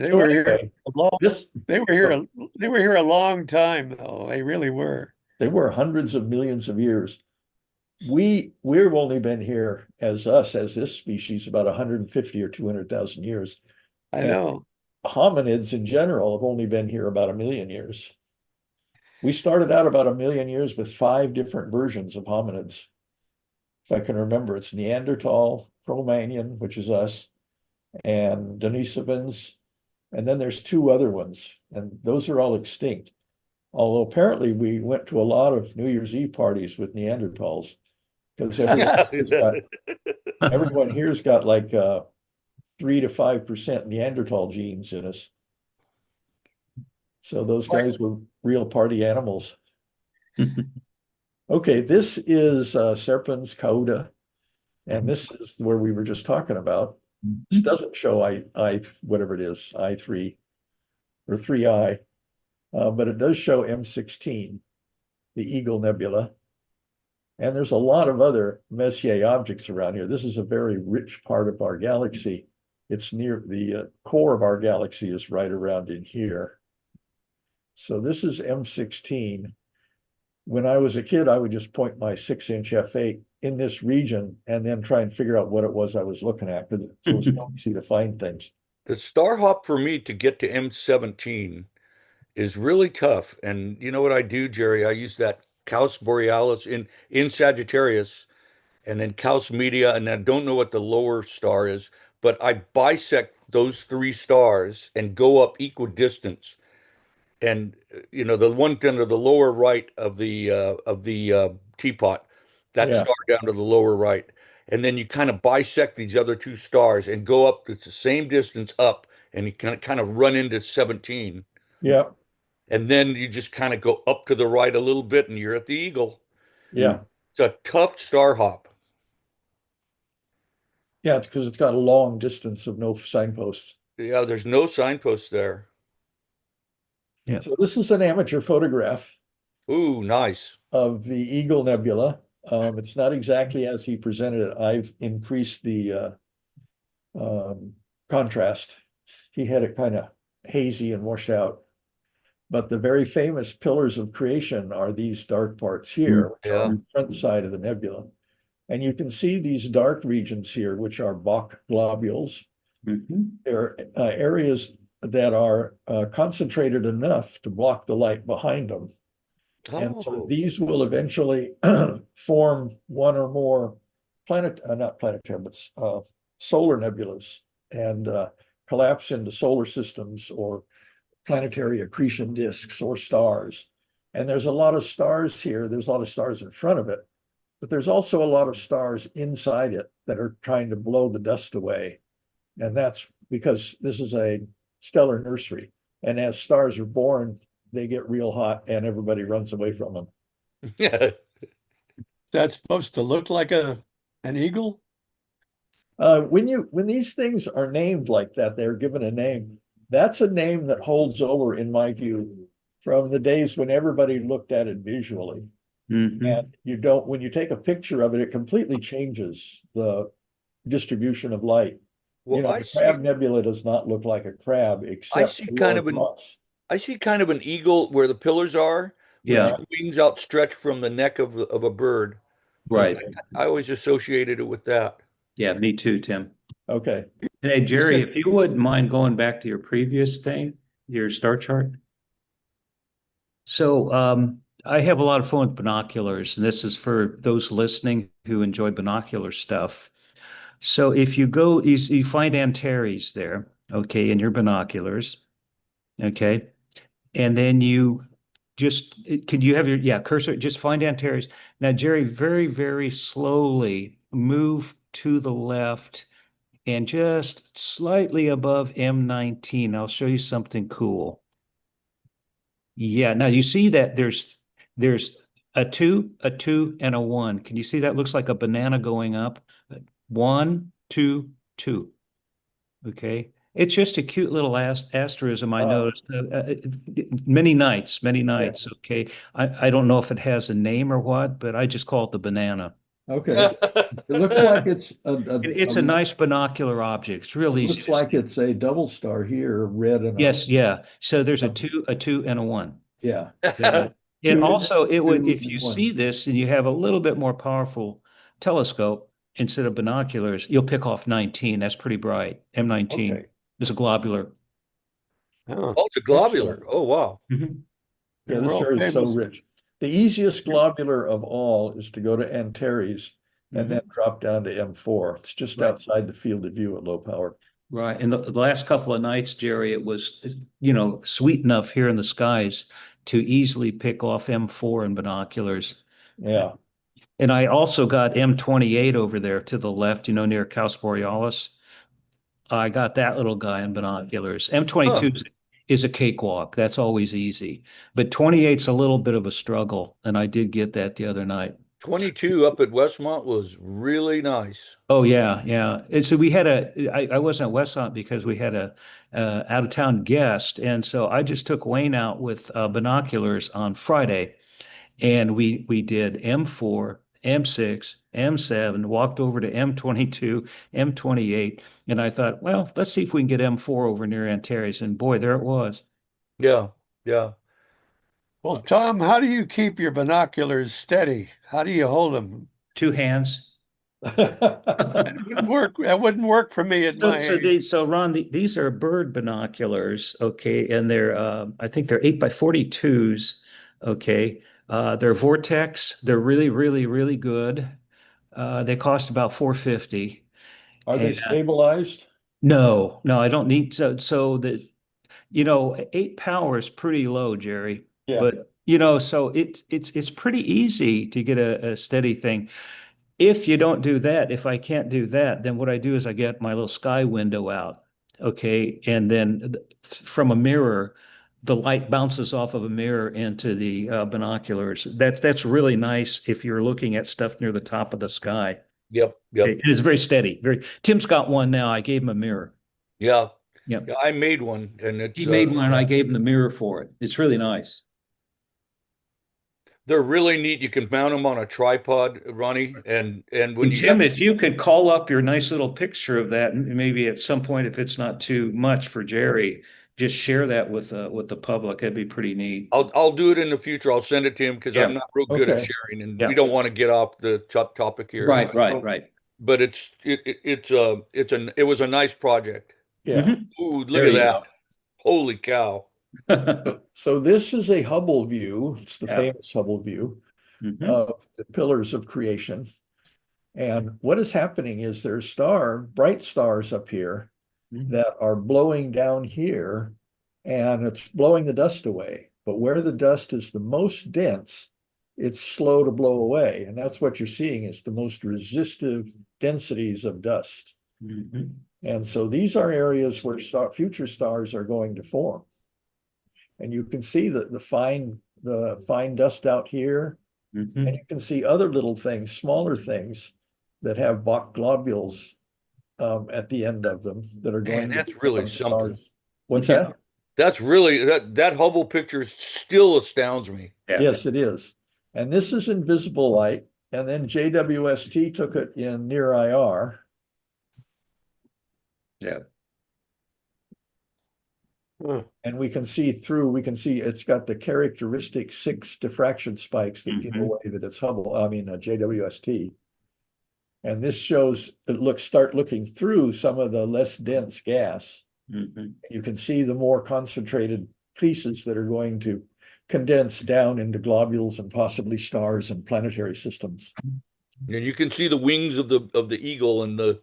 So were here anyway, a long, this they were here, they were here a long time though. They really were. they were hundreds of millions of years. We've only been here as this species about 150 or 200,000 years. I And know. hominids in general have only been here about 1 million years. We started out about 1 million years with 5 different versions of hominids. If I can remember, it's Neanderthal, Cro-Magnon, which is us, and Denisovans, and then there's 2 other ones, and those are all extinct. Although apparently we went to a lot of New Year's Eve parties with Neanderthals, because everyone here's got like 3 to 5% Neanderthal genes in us. So those guys were real party animals. Okay, this is Serpens cauda, and this is where we were just talking about. This doesn't show I whatever it is, I3 or 3I, but it does show M16, the Eagle Nebula. And there's a lot of other Messier objects around here. This is a very rich part of our galaxy. It's near the core of our galaxy is right around in here. So this is M16. When I was a kid, I would just point my 6-inch f8 in this region and then try and figure out what it was I was looking at, because it was so easy to find things. The star hop for me to get to M17 is really tough. And you know what I do, Jerry? I use that Caus Borealis in Sagittarius and then Caus Media, and I don't know what the lower star is, but I bisect those 3 stars and go up equidistance. And the one under the lower right of the teapot, that Yeah, star down to the lower right, and then you kind of bisect these other 2 stars and go up. It's the same distance up, and you kind of run into 17, yeah, and then you just kind of go up to the right a little bit, and you're at the Eagle. yeah. It's a tough star hop. Yeah, it's because it's got a long distance of no signposts. Yeah, there's no signpost there. Yeah. So this is an amateur photograph Ooh, nice. of the Eagle Nebula. It's not exactly as he presented it. I've increased the contrast. He had it kind of hazy and washed out. But the very famous pillars of creation are these dark parts here, which are on Yeah. the front side of the nebula. And you can see these dark regions here, which are Bok globules. They're areas that are concentrated enough to block the light behind them. And so Oh, these will eventually form one or more not planetary, but solar nebulas and collapse into solar systems or planetary accretion disks or stars. And there's a lot of stars here. There's a lot of stars in front of it, but there's also a lot of stars inside it that are trying to blow the dust away. And that's because this is a stellar nursery. And as stars are born, they get real hot and everybody runs away from them. yeah. That's supposed to look like an eagle? When these things are named like that, they're given a name. That's a name that holds over, in my view, from the days when everybody looked at it visually. And when you take a picture of it, it completely changes the distribution of light. Well, The Crab Nebula does not look like a crab, except see kind of I see kind of an eagle where the pillars are, with Yeah, two wings outstretched from the neck of a bird. right. I always associated it with that. Yeah, me too, Tim. Okay. Hey, Jerry, if you wouldn't mind going back to your previous thing, your star chart. So I have a lot of fun with binoculars, and this is for those listening who enjoy binocular stuff. So if you go, you find Antares there, okay, in your binoculars, okay, and then you just, could you have your cursor, just find Antares. Now, Jerry, very, very slowly move to the left and just slightly above M19. I'll show you something cool. Yeah, now you see that there's a two, and a one. Can you see that looks like a banana going up? One, two, two. Okay. It's just a cute little asterism I noticed. Many nights, many nights. Okay. I don't know if it has a name or what, but I just call it the banana. Okay. It looks like it's It's a nice binocular object. It's real it easy looks to like see. it's a double star here, red and Yes, yeah. So there's a two, and a one. yeah. And Two, also it would, two, if you one. see this and you have a little bit more powerful telescope instead of binoculars, you'll pick off 19. That's pretty bright. M19 Okay. is a globular. Oh, Oh, it's a globular. Excellent. Oh, wow. Mhm. Yeah, we're this all area is so famous. rich. The easiest globular of all is to go to Antares and then drop down to M4. It's just Right. outside the field of view at low power. Right. And the last couple of nights, Jerry, it was, sweet enough here in the skies to easily pick off M4 in binoculars. Yeah. And I also got M28 over there to the left, near Caus Borealis. I got that little guy in binoculars. M22 is a cakewalk. That's always easy. But 28's a little bit of a struggle. And I did get that the other night. 22 up at Westmont was really nice. Oh yeah, yeah. And so we had I wasn't at Westmont because we had a out of town guest, and so I just took Wayne out with binoculars on Friday, and we did M4, M6, M7, walked over to M22, M28, and I thought, well, let's see if we can get M4 over near Antares, and boy, there it was. Yeah, yeah. Well, Tom, how do you keep your binoculars steady? How do you hold them? Two hands. It wouldn't work. That wouldn't work for me at my age. So Ron, these are bird binoculars, okay, and they're I think they're 8x42s, okay. They're Vortex. They're really, really, really good. They cost about 450. Are they And stabilized? no, no, I don't need so that 8 power is pretty low, Jerry. Yeah. But so it's pretty easy to get a steady thing. If you don't do that, if I can't do that, then what I do is I get my little sky window out, okay, and then from a mirror, the light bounces off of a mirror into the binoculars. That's really nice if you're looking at stuff near the top of the sky. Yep, yep. It is very steady. Tim's got one now. I gave him a mirror. Yeah. Yeah. Yeah, I made one and it's He made one and I gave him the mirror for it. It's really nice. they're really neat. You can mount them on a tripod, Ronnie, and when And you Tim, got if you could call up your nice little picture of that, and maybe at some point, if it's not too much for Jerry, just share that with the public. That'd be pretty neat. I'll do it in the future. I'll send it to him because Yeah. I'm not real good at Okay. sharing, and Yeah. we don't want to get off the topic here. Right. But it was a nice project. Yeah. Mhm. Ooh, look There at you that. Holy cow. go. So this is a Hubble view. It's the Yeah. famous Hubble view Mhm. of the pillars of creation. And what is happening is there's bright stars up here Mhm. that are blowing down here, and it's blowing the dust away. But where the dust is the most dense, it's slow to blow away. And that's what you're seeing is the most resistive densities of dust. Mhm. And so these are areas where future stars are going to form. And you can see the fine dust out here, and Mhm. you can see other little things, smaller things that have Bach globules at the end of them that are Man, going to that's really become something. stars. What's Yeah. that? That's really that Hubble picture still astounds me. Yeah. Yes, it is. And this is in visible light. And then JWST took it in near IR. Yeah. Huh. And we can see it's got the characteristic 6 diffraction spikes that give Mhm. away that it's JWST. And this shows start looking through some of the less dense gas. Mhm. You can see the more concentrated pieces that are going to condense down into globules and possibly stars and planetary systems. And you can see the wings of the eagle and the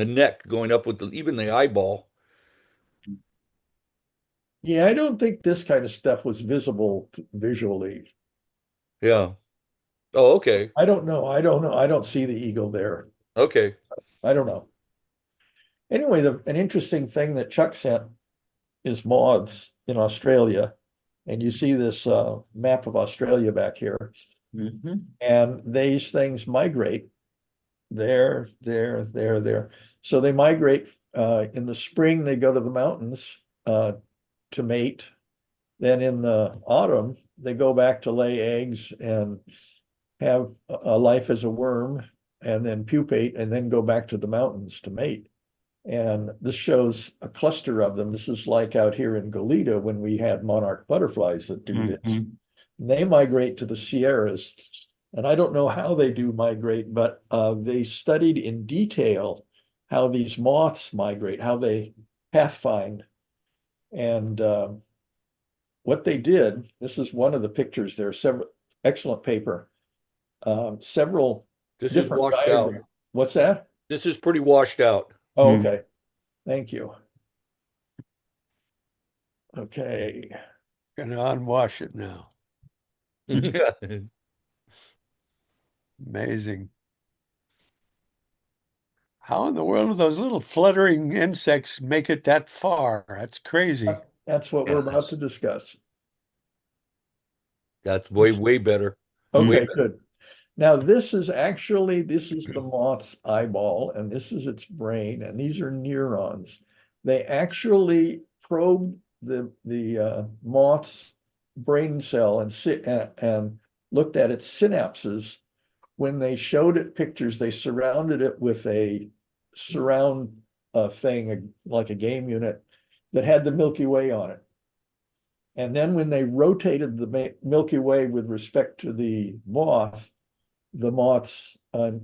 neck going up with even the eyeball. Yeah, I don't think this kind of stuff was visible visually. Yeah. Oh, okay. I don't know. I don't see the eagle there. Okay. I don't know. Anyway, an interesting thing that Chuck sent is moths in Australia. And you see this map of Australia back here. Mhm. And these things migrate there. So they migrate in the spring, they go to the mountains to mate. Then in the autumn, they go back to lay eggs and have a life as a worm and then pupate and then go back to the mountains to mate. And this shows a cluster of them. This is like out here in Goleta when we had monarch butterflies that do this. Mhm. And they migrate to the Sierras. And I don't know how they do migrate, but they studied in detail how these moths migrate, how they pathfind. And what they did, this is one of the pictures there, several excellent paper, several This is different washed out. diagrams. What's that? This is pretty washed out. Oh, Hmm. okay. Thank you. Okay. Gonna unwash it now. Yeah. Amazing. How in the world do those little fluttering insects make it that far? That's crazy. That's what we're about to discuss. That's way better. Way Okay, better. good. Now, this is the moth's eyeball, and this is its brain, and these are neurons. They actually probed the moth's brain cell and looked at its synapses. When they showed it pictures, they surrounded it with a surround thing, like a game unit, that had the Milky Way on it. And then when they rotated the Milky Way with respect to the moth's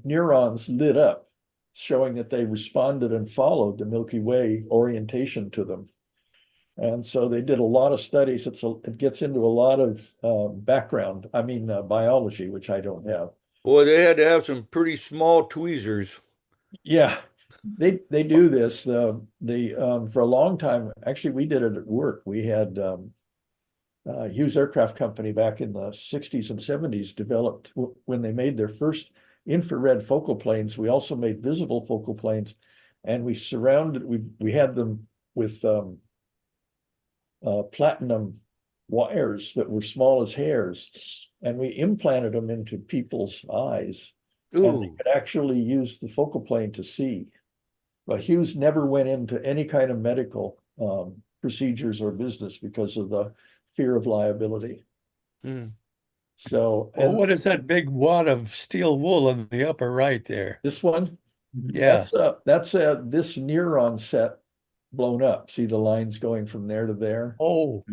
neurons lit up, showing that they responded and followed the Milky Way orientation to them. And so they did a lot of studies. It gets into a lot of background, biology, which I don't have. Boy, they had to have some pretty small tweezers. Yeah, they do this. For a long time, actually, we did it at work. We had Hughes Aircraft Company back in the 60s and 70s developed when they made their first infrared focal planes. We also made visible focal planes, and we had them with platinum wires that were small as hairs, and we implanted them into people's eyes, and they Ooh. could actually use the focal plane to see. But Hughes never went into any kind of medical procedures or business because of the fear of liability. Hmm. So, Well, and what is that big wad of steel wool in the upper right there? this one, Yeah. that's this neuron set blown up. See the lines going from there to there? Oh,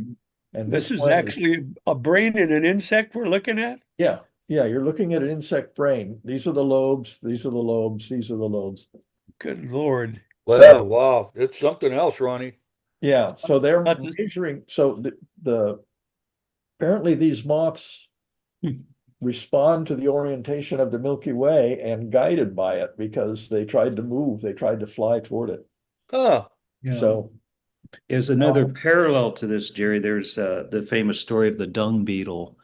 And this this is one actually a brain in an insect we're looking at? yeah, yeah, you're looking at an insect brain. These are the lobes, these are the lobes, these are the lobes. Good Lord. Well, wow, it's something else, Ronnie. Yeah, so they're Not this- measuring, so the apparently these moths Hmm. respond to the orientation of the Milky Way and guided by it because they tried to move, they tried to fly toward it. Huh. Yeah. So There's another parallel to this, Jerry. There's the famous story of the dung beetle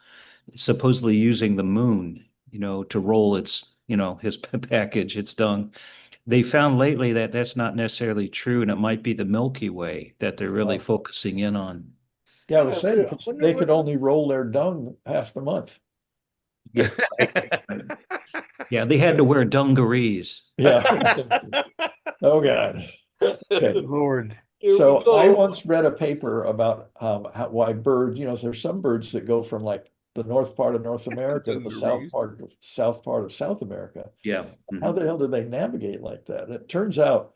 supposedly using the moon, to roll its, his package, its dung. They found lately that that's not necessarily true, and it might be the Milky Way that they're really focusing in on. yeah, I was saying I wonder they what- could only roll their dung half the month. Yeah. Yeah, they had to wear dungarees. Yeah. Oh, God. Good Okay. Lord. Here we So I go. once read a paper about why birds, there's some birds that go from like the north part of North America to the south part of South America. Yeah. How the hell did they navigate like that? It turns out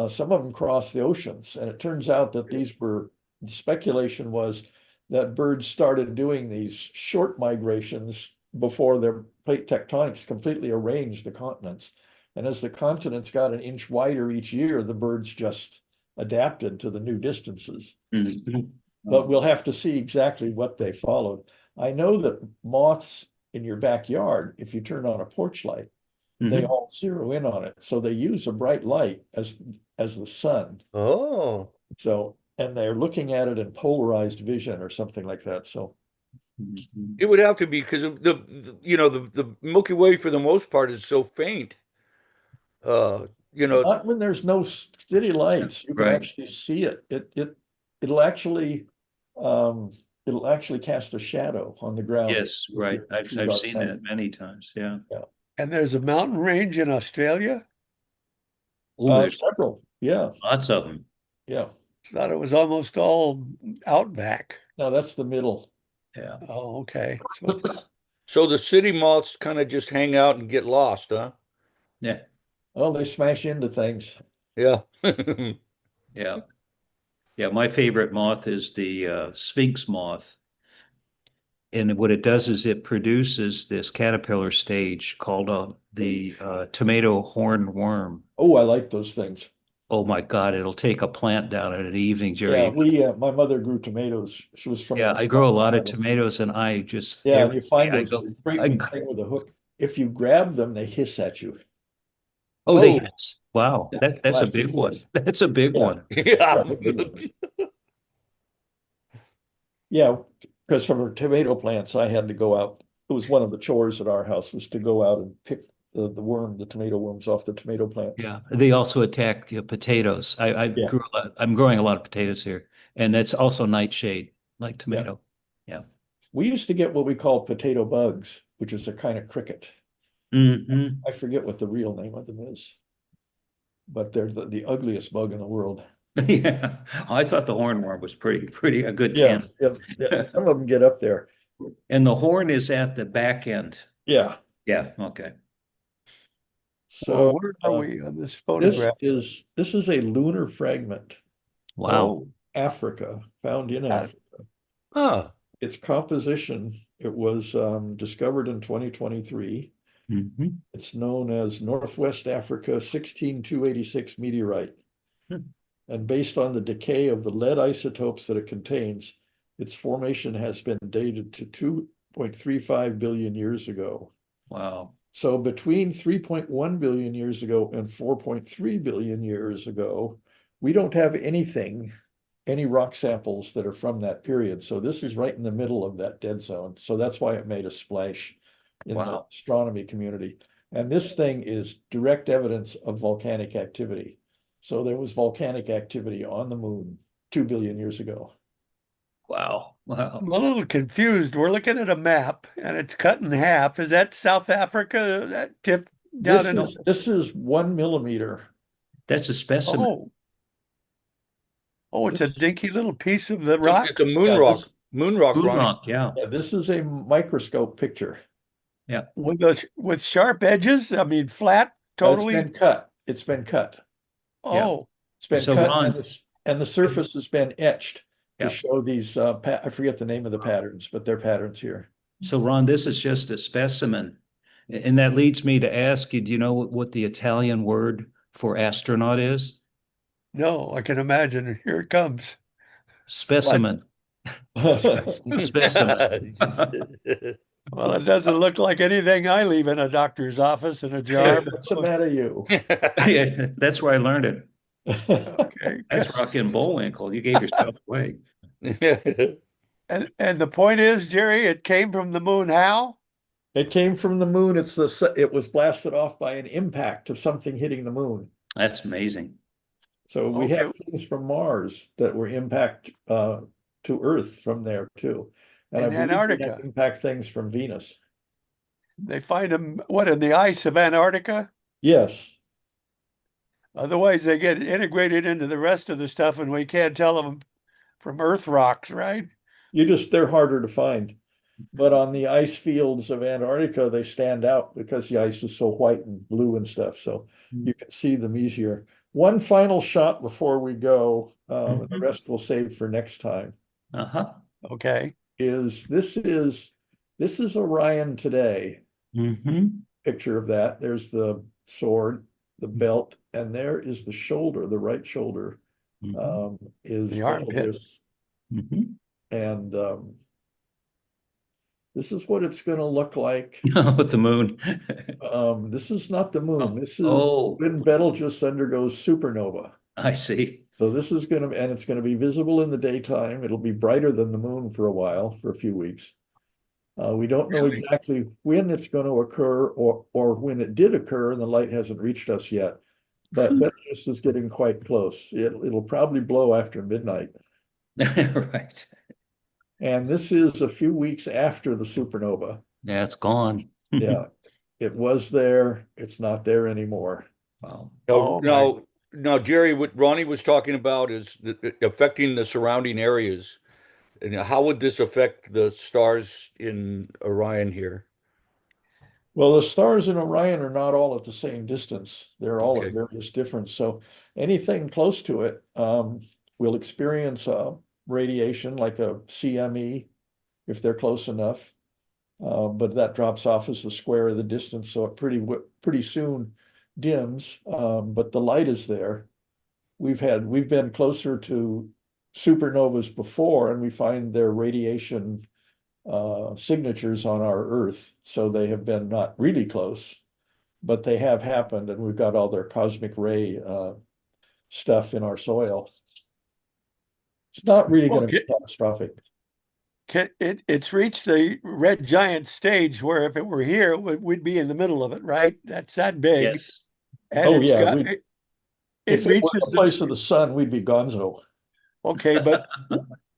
some of them cross the oceans, and it turns out that the speculation was that birds started doing these short migrations before their plate tectonics completely arranged the continents. And as the continents got an inch wider each year, the birds just adapted to the new distances. Mhm. But we'll have to see exactly what they followed. I know that moths in your backyard, if you turn on a porch light, they Mhm. all zero in on it. So they use a bright light as the sun. Oh, So, and they're looking at it in polarized vision or something like that. So Mhm. it would have to be because the Milky Way for the most part is so faint. Uh, not when there's no city lights, you can Right. actually see it. It'll actually um it'll actually cast a shadow on the ground. Yes, right. I've seen that many times. Yeah. And there's a mountain range in Australia? Oh, there's Several. Yeah, lots of them. yeah. Thought it was almost all outback. No, that's the middle. Yeah. Oh, okay. so the city moths kind of just hang out and get lost, huh? Yeah. Oh, they smash into things. Yeah. Yeah. Yeah. My favorite moth is the Sphinx moth. And what it does is it produces this caterpillar stage called the tomato horn worm. Oh, I like those things. Oh my God, it'll take a plant down in an evening, Yeah, Jerry. my mother grew tomatoes. She was from Yeah, I grow a lot of tomatoes, and I just Yeah, and every you find day I those go, great I, big thing with a hook. If you grab them, they hiss at you. oh, they Oh. hits. Wow, Yeah, that's a like big one. this. That's a big Yeah. one. Yeah. Yeah, because from her tomato plants, I had to go out. It was one of the chores at our house was to go out and pick the tomato worms off the tomato plants. Yeah, they also attack potatoes. Yeah. I'm growing a lot of potatoes here, and that's also nightshade, like tomato. Yeah. We used to get what we call potato bugs, which is a kind of cricket. Hmm. I forget what the real name of them is, but they're the ugliest bug in the world. Yeah, I thought the hornworm was pretty a good Yeah, can. yeah, some of them get up there. And the horn is at the back end. Yeah. Yeah, okay. So Well, where are we on this this photograph? is a lunar fragment, Wow. Africa, found in Ah. Africa. Huh. Its composition, it was discovered in 2023. Mhm. It's known as Northwest Africa 16286 meteorite. Hmm. And based on the decay of the lead isotopes that it contains, its formation has been dated to 2.35 billion years ago. Wow. So between 3.1 billion years ago and 4.3 billion years ago, we don't have any rock samples that are from that period. So this is right in the middle of that dead zone. So that's why it made a splash in the Wow. astronomy community. And this thing is direct evidence of volcanic activity. So there was volcanic activity on the moon 2 billion years ago. Wow. Wow. I'm a little confused. We're looking at a map and it's cut in half. Is that South Africa, that tip down in? This is 1 millimeter. That's a specimen. Oh. Oh, it's a This- dinky little piece of the It's rock. a moon Yeah, rock. this- Moon rock, Moon Ronnie. rock, yeah. Yeah, this is a microscope picture. With sharp edges. I mean, flat, No, totally. It's been cut. It's been cut. Oh, It's been So, cut Ron- and And the surface has been etched to Yeah. show these, I forget the name of the patterns, but they're patterns here. So Ron, this is just a specimen. And that leads me to ask you, do you know what the Italian word for astronaut is? No, I can imagine. Here it comes. Specimen. Specimen. Well, it doesn't look like anything I leave in a doctor's office in a jar. Hey, what's the matter, you? Yeah, that's where I learned it. Okay. That's Rockin' Bullwinkle. You gave yourself away. And the point is, Jerry, it came from the moon how? It came from the moon. It was blasted off by an impact of something hitting the moon. That's amazing. So we Okay. have things from Mars that were impact to Earth from there too. And I In believe we Antarctica. have impact things from Venus. They find them, what, in the ice of Antarctica? Yes. Otherwise, they get integrated into the rest of the stuff and we can't tell them from Earth rocks, right? They're harder to find. But on the ice fields of Antarctica, they stand out because the ice is so white and blue and stuff. So you can see them easier. One final shot before we go, the rest we'll save for next time, Uh-huh. Okay. this is Orion today. Mm-hmm. Picture of that. There's the sword, the belt, and there is the shoulder, the right shoulder is The armpit. Betelgeuse. And this is what it's going to look like. With the moon. This is not the moon. This is Oh. when Betelgeuse undergoes supernova. I see. So this is going to, and it's going to be visible in the daytime. It'll be brighter than the moon for a while, for a few weeks. We don't know Really? exactly when it's going to occur or when it did occur and the light hasn't reached us yet. But Betelgeuse is getting quite close. It'll probably blow after midnight. Right. And this is a few weeks after the supernova. Yeah, it's gone. Yeah, it was there. It's not there anymore. Wow. Oh, Now, Jerry, what Ronnie was talking about is affecting the surrounding areas. And how would this affect the stars in Orion here? Well, the stars in Orion are not all at the same distance. They're all at Okay. various difference. So anything close to it will experience radiation like a CME if they're close enough. But that drops off as the square of the distance, so it pretty soon dims. But the light is there. We've been closer to supernovas before, and we find their radiation signatures on our Earth. So they have been not really close, but they have happened, and we've got all their cosmic ray stuff in our soil. It's not really going to be catastrophic. It's reached the red giant stage where if it were here, we'd be in the middle of it, right? That's that big. Yes. And Oh, it's yeah, got, if it it were reaches the place of the sun, we'd be gonzo. okay, but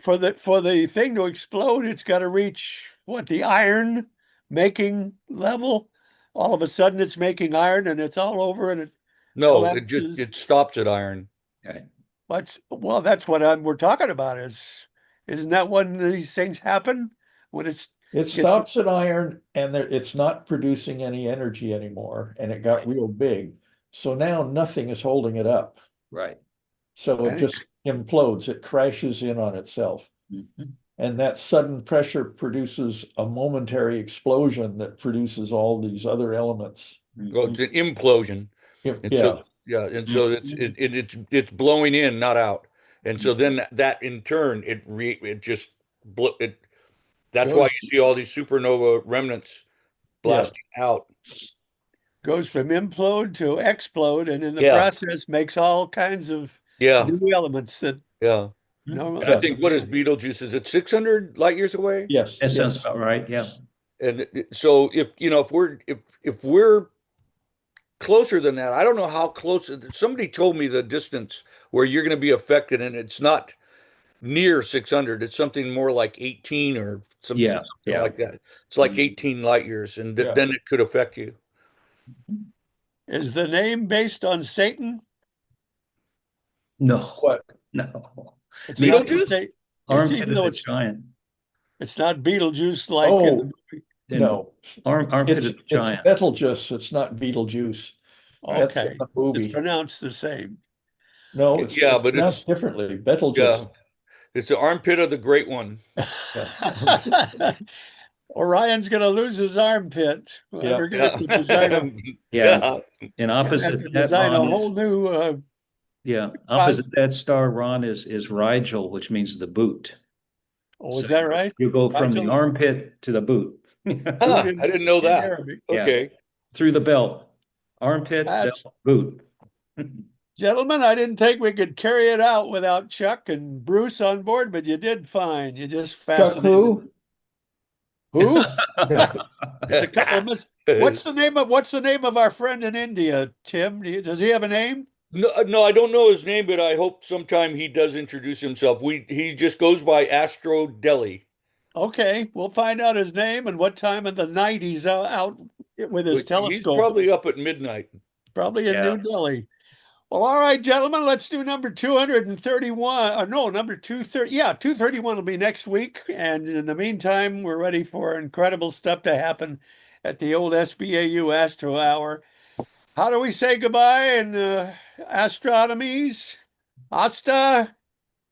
for the thing to explode, it's got to reach what, the iron making level. All of a sudden, it's making iron, and it's all over, and it No, collapses. it stops at iron. Okay. But well, that's what we're talking about. Isn't that when these things happen? When It stops at iron, and it's not producing any energy anymore, and it got real big. So now nothing is holding it up. Right. So it And just implodes. It crashes in on itself. And that sudden pressure produces a momentary explosion that produces all these other elements. Well, it's an implosion. And Yeah. so, yeah, and so it's blowing in, not out. And so then that in turn it just that's why you see all these supernova remnants blasting out. goes from implode to explode, and in the process makes all kinds of new elements that Yeah. no. And I think what is Betelgeuse? Is it 600 light years away? Yes. That sounds about right. Yeah. And so if if we're closer than that, I don't know how close. Somebody told me the distance where you're going to be affected, and it's not near 600. It's something more like 18 or something like that. It's like 18 light years, and then it could affect you. Is the name based on Satan? No. What? No. It's Beetlejuice? not Armpit even of though the it's giant. it's not Beetlejuice like in the movie. No. Armpit of the It's giant. Betelgeuse. It's not Beetlejuice. That's Okay, in the movie. it's pronounced the same. No, it's Yeah, but pronounced it's differently. Betelgeuse. yeah, it's the armpit of the great one. Orion's going to lose his armpit. Yeah. We're going to have to design a, Yeah. And have opposite to that, design a Ron, whole is new. opposite that star, Ron, is Rigel, which means the boot. Oh, is So that right? you go from the Rigel? armpit to the boot. Huh, in- I didn't know in that. Arabic. Yeah. Okay. Through the belt. Armpit, That's- belt, boot. Gentlemen, I didn't think we could carry it out without Chuck and Bruce on board, but you did fine. You just Chuck fascinated. who? Who? There's a couple of us. What's the name of our friend in India, Tim? Does he have a name? No, I don't know his name, but I hope sometime he does introduce himself. He just goes by Astro Delhi. Okay, we'll find out his name and what time of the night he's out with his He's telescope. probably up at midnight. Probably in Yeah. New Delhi. Well, all right, gentlemen, let's do number 231. No, number 230. Yeah, 231 will be next week. And in the meantime, we're ready for incredible stuff to happen at the old SBAU Astro Hour. How do we say goodbye in astronomies? Asta,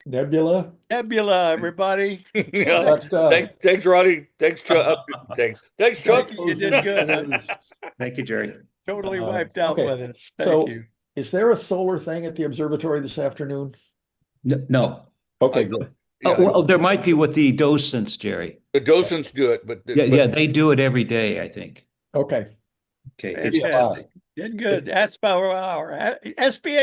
Nebula. nebula, everybody. Yeah. But, Thanks, Roddy. Thanks, Chuck. Thanks, Chuck. You did good. Thank you, Jerry. Totally wiped out okay. with us. Thank So you. is there a solar thing at the observatory this afternoon? No. Okay, good. Yeah, Well, there might be with the docents, Jerry. the docents do it, but Yeah, they do it every day, I think. Okay. Okay. Fantastic. Did good. SBAU Hour. SBA